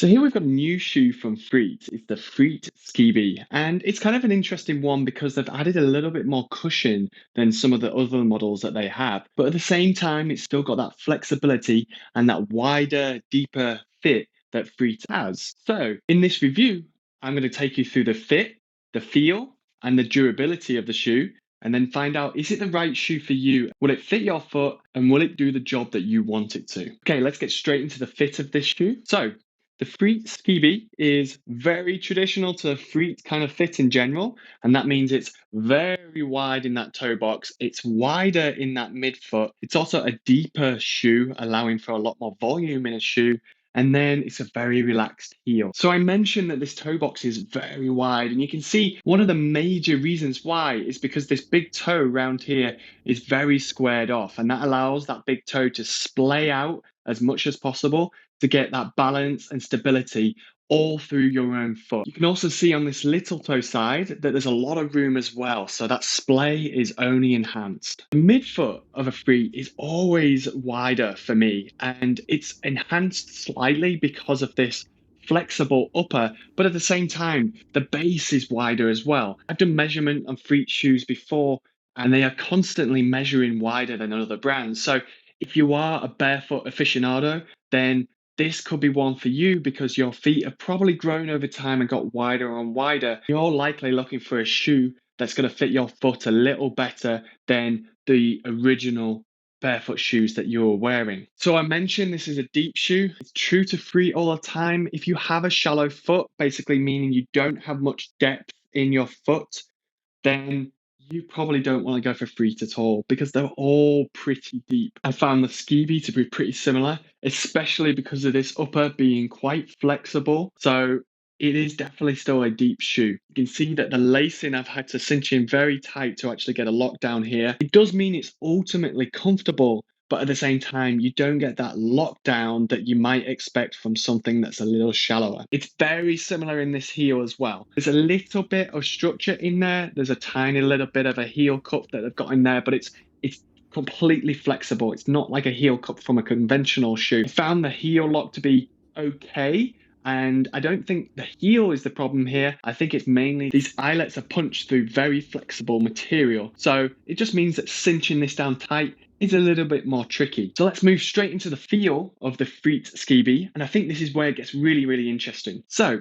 So here we've got a new shoe from Freet. It's the Freet Skeeby, and it's kind of an interesting one because they've added a little bit more cushion than some of the other models that they have. But at the same time, it's still got that flexibility and that wider, deeper fit that Freet has. So in this review, I'm going to take you through the fit, the feel, and the durability of the shoe, and then find out, is it the right shoe for you? Will it fit your foot and will it do the job that you want it to? Okay, let's get straight into the fit of this shoe. So the Freet Skeeby is very traditional to Freet kind of fit in general, and that means it's very wide in that toe box. It's wider in that midfoot. It's also a deeper shoe, allowing for a lot more volume in a shoe. And then it's a very relaxed heel. So I mentioned that this toe box is very wide, and you can see one of the major reasons why is because this big toe around here is very squared off, and that allows that big toe to splay out as much as possible to get that balance and stability all through your own foot. You can also see on this little toe side that there's a lot of room as well, so that splay is only enhanced. The midfoot of a Freet is always wider for me, and it's enhanced slightly because of this flexible upper, but at the same time, the base is wider as well. I've done measurement on Freet shoes before, and they are constantly measuring wider than other brands. So if you are a barefoot aficionado, then this could be one for you because your feet have probably grown over time and got wider and wider. You're likely looking for a shoe that's going to fit your foot a little better than the original barefoot shoes that you're wearing. So I mentioned this is a deep shoe. It's true to Freet all the time. If you have a shallow foot, basically meaning you don't have much depth in your foot, then you probably don't want to go for Freet at all because they're all pretty deep. I found the Skeeby to be pretty similar, especially because of this upper being quite flexible. So it is definitely still a deep shoe. You can see that the lacing I've had to cinch in very tight to actually get a lockdown here. It does mean it's ultimately comfortable, but at the same time, you don't get that lockdown that you might expect from something that's a little shallower. It's very similar in this heel as well. There's a little bit of structure in there. There's a tiny little bit of a heel cup that they've got in there, but it's completely flexible. It's not like a heel cup from a conventional shoe. I found the heel lock to be okay, and I don't think the heel is the problem here. I think it's mainly these eyelets are punched through very flexible material. So it just means that cinching this down tight is a little bit more tricky. So let's move straight into the feel of the Freet Skeeby. And I think this is where it gets really, really interesting. So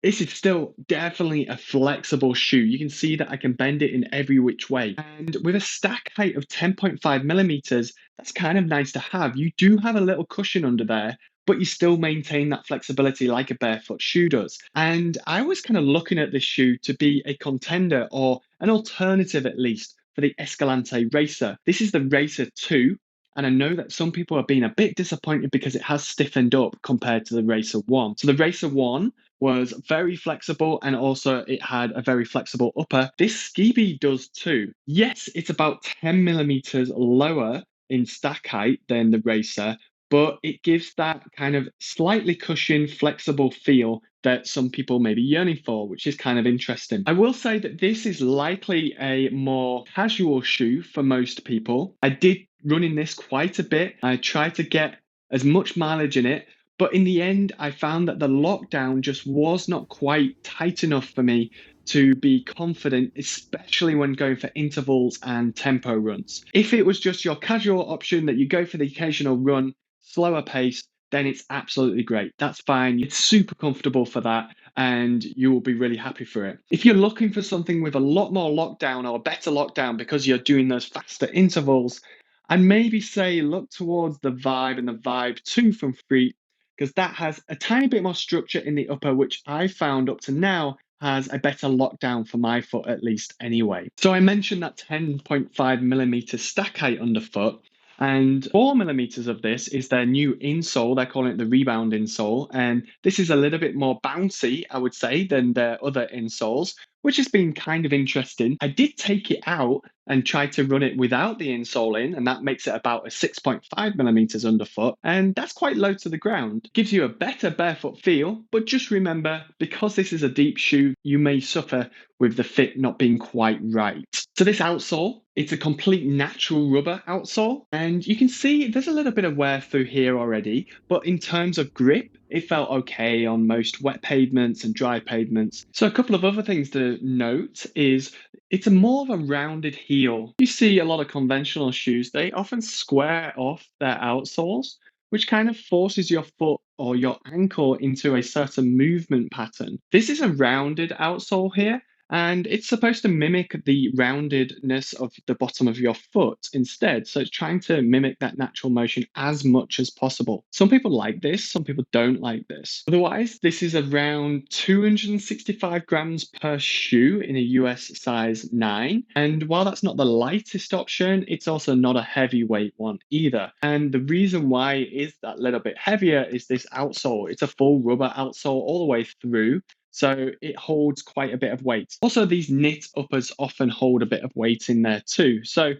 this is still definitely a flexible shoe. You can see that I can bend it in every which way. And with a stack height of 10.5 millimeters, that's kind of nice to have. You do have a little cushion under there, but you still maintain that flexibility like a barefoot shoe does. And I was kind of looking at this shoe to be a contender or an alternative at least for the Escalante Racer. This is the Racer 2, and I know that some people have been a bit disappointed because it has stiffened up compared to the Racer 1. So the Racer 1 was very flexible and also it had a very flexible upper. This Skeeby does too. Yes, it's about 10 millimeters lower in stack height than the Racer, but it gives that kind of slightly cushioned, flexible feel that some people may be yearning for, which is kind of interesting. I will say that this is likely a more casual shoe for most people. I did run in this quite a bit. I tried to get as much mileage in it, but in the end, I found that the lockdown just was not quite tight enough for me to be confident, especially when going for intervals and tempo runs. If it was just your casual option that you go for the occasional run, slower pace, then it's absolutely great. That's fine. It's super comfortable for that, and you will be really happy for it. If you're looking for something with a lot more lockdown or a better lockdown because you're doing those faster intervals, I'd maybe say look towards the Vibe and the Vibe 2 from Freet, because that has a tiny bit more structure in the upper, which I found up to now has a better lockdown for my foot at least anyway. So I mentioned that 10.5 millimeter stack height underfoot, and 4 millimeters of this is their new insole. They're calling it the Rebound insole, and this is a little bit more bouncy, I would say, than their other insoles, which has been kind of interesting. I did take it out and try to run it without the insole in, and that makes it about a 6.5 millimeters underfoot, and that's quite low to the ground. Gives you a better barefoot feel, but just remember, because this is a deep shoe, you may suffer with the fit not being quite right. So this outsole, it's a complete natural rubber outsole, and you can see there's a little bit of wear through here already, but in terms of grip, It felt okay on most wet pavements and dry pavements. So a couple of other things to note is it's a more of a rounded heel. You see a lot of conventional shoes, they often square off their outsoles, which kind of forces your foot or your ankle into a certain movement pattern. This is a rounded outsole here, and it's supposed to mimic the roundedness of the bottom of your foot instead. So it's trying to mimic that natural motion as much as possible. Some people like this, some people don't like this. Otherwise, this is around 265 grams per shoe in a US size 9. And while that's not the lightest option, it's also not a heavyweight one either. And the reason why it is that little bit heavier is this outsole. It's a full rubber outsole all the way through. So it holds quite a bit of weight. Also, these knit uppers often hold a bit of weight in there too. So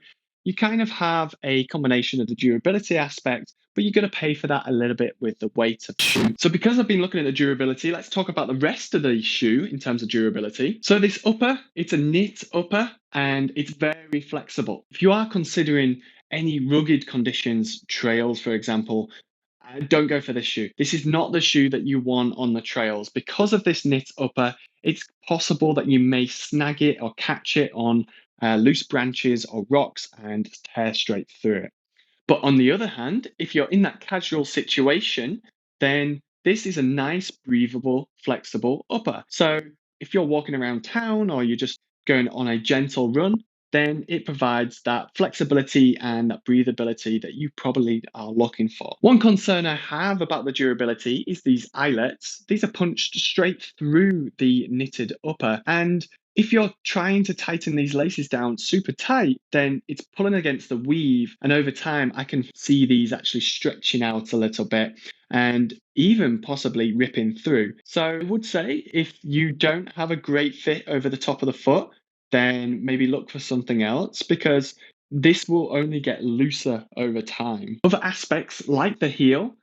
you kind of have a combination of the durability aspect, but you're going to pay for that a little bit with the weight of the shoe. So because I've been looking at the durability, let's talk about the rest of the shoe in terms of durability. So this upper, it's a knit upper and it's very flexible. If you are considering any rugged conditions, trails, for example, don't go for this shoe. This is not the shoe that you want on the trails. Because of this knit upper, it's possible that you may snag it or catch it on loose branches or rocks and tear straight through it. But on the other hand, if you're in that casual situation, then this is a nice, breathable, flexible upper. So if you're walking around town or you're just going on a gentle run, then it provides that flexibility and that breathability that you probably are looking for. One concern I have about the durability is these eyelets. These are punched straight through the knitted upper, and if you're trying to tighten these laces down super tight, then it's pulling against the weave. And over time, I can see these actually stretching out a little bit and even possibly ripping through. So I would say if you don't have a great fit over the top of the foot, then maybe look for something else because this will only get looser over time. Other aspects like the heel,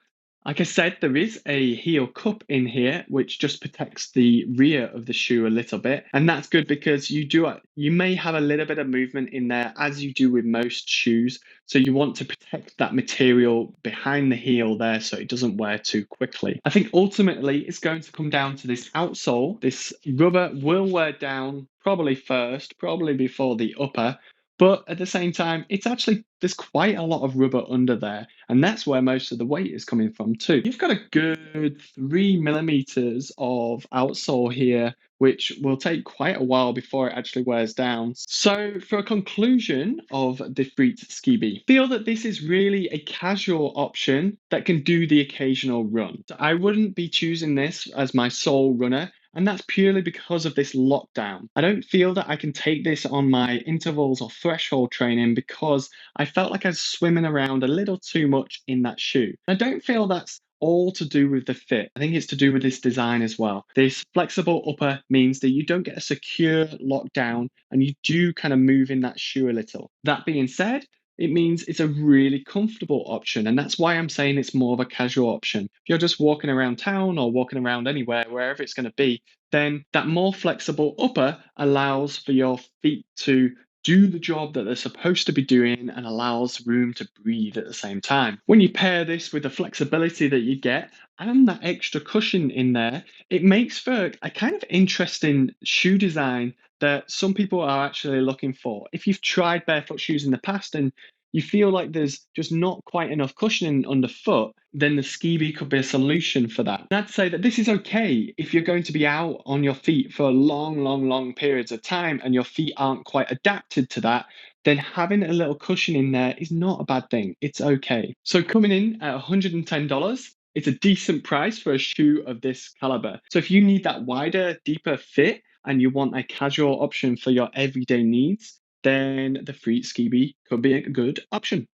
like I said, there is a heel cup in here, which just protects the rear of the shoe a little bit. And that's good because you may have a little bit of movement in there as you do with most shoes. So you want to protect that material behind the heel there so it doesn't wear too quickly. I think ultimately it's going to come down to this outsole. This rubber will wear down probably first, probably before the upper. But at the same time, there's quite a lot of rubber under there. And that's where most of the weight is coming from too. You've got a good 3 millimeters of outsole here, which will take quite a while before it actually wears down. So for a conclusion of the Freet Skeeby, feel that this is really a casual option that can do the occasional run. So I wouldn't be choosing this as my sole runner. And that's purely because of this lockdown. I don't feel that I can take this on my intervals or threshold training because I felt like I was swimming around a little too much in that shoe. I don't feel that's all to do with the fit. I think it's to do with this design as well. This flexible upper means that you don't get a secure lockdown and you do kind of move in that shoe a little. That being said, it means it's a really comfortable option. And that's why I'm saying it's more of a casual option. If you're just walking around town or walking around anywhere, wherever it's going to be, then that more flexible upper allows for your feet to do the job that they're supposed to be doing and allows room to breathe at the same time. When you pair this with the flexibility that you get and that extra cushion in there, it makes for a kind of interesting shoe design that some people are actually looking for. If you've tried barefoot shoes in the past and you feel like there's just not quite enough cushioning underfoot, then the Skeeby could be a solution for that. And I'd say that this is okay if you're going to be out on your feet for long periods of time and your feet aren't quite adapted to that, then having a little cushion in there is not a bad thing. It's okay. So coming in at $110, it's a decent price for a shoe of this caliber. So if you need that wider, deeper fit and you want a casual option for your everyday needs, then the Freet Skeeby could be a good option.